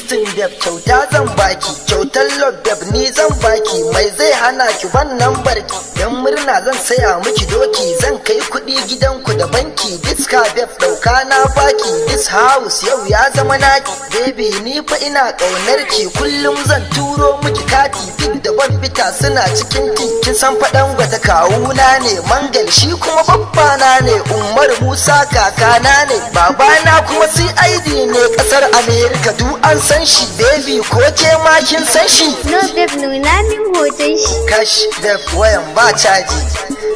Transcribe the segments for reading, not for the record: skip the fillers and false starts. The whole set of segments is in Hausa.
gistin beb kyauta zan baki, kyautar love beb ni zan baki, mai zai hana ki ban nambar ki, dan murna zan saya miki doki, zan kai kuɗi gidanku da banki, diska beb ɗauka na baki, this house yau ya zama naki, baby ni fa ina ƙaunar ki, kullum zan turo miki kati, fit da bambita suna cikin ki, kin san faɗan gwata kawuna ne, mangal shi kuma babbana ne, Umar Musa kakana ne, babana kuma CID ne ƙasar America duk an san shi, baby ko ke ma kin san shi? No babe, nuna min hoton shi. Kash babe wayan ba caji,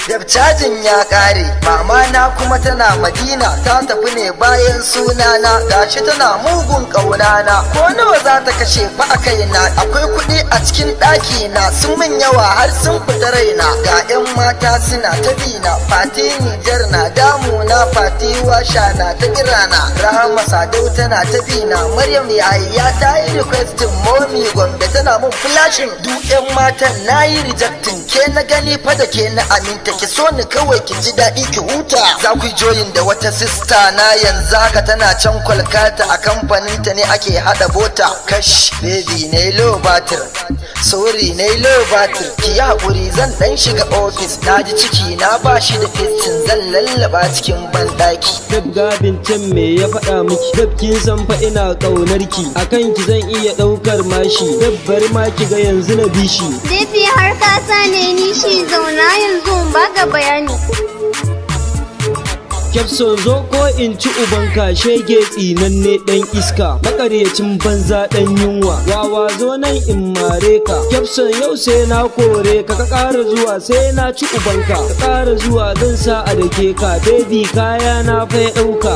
babe cajin ya ƙare, mama na kuma tana Madina ta tafi ne bayan sunana, gashi tana mugun ƙaunana, ko nawa za ta kashe fa a kaina, akwai kuɗi a cikin ɗaki na sun min yawa har sun fita raina, ga 'yan mata suna ta bina, Fati Nijar na damuna, Fati Washa na ta kirana, Rahama Sadau tana ta bina, Maryam Yahaya ta yi requestin, Momi Gombe tana mun flashing, duk 'yan matan na yi rejecting, ke na gani fa da ke na aminta, ki so ni kawai ki ji daɗi ki huta, za ku joyin da wata sista na yanzu haka tana can Kolkata, a kamfanin ta ne ake hada bota, kash baby na low batir, sorry na low batir, ki yi haƙuri zan dan shiga ofis, na ji ciki na ba shi da fitin, zan lallaba cikin bandaki. Beb gabin can me ya faɗa miki, Beb kin san fa ina ƙaunar ki, akan ki zan iya ɗaukar mashi, Beb bari ma ki ga yanzu na bishi. Baby har ka sane ni shi, zauna yanzu in baka bayani. Kyafson zo ko in ci ubanka, shege tsinanne ɗan iska, makaryacin banza ɗan yunwa, wawa zo nan in mare ka. Kyafson yau sai na kore ka, ka ƙara zuwa sai na ci ubanka, ka ƙara zuwa zan sa a dake ka, baby kaya na fa ya ɗauka.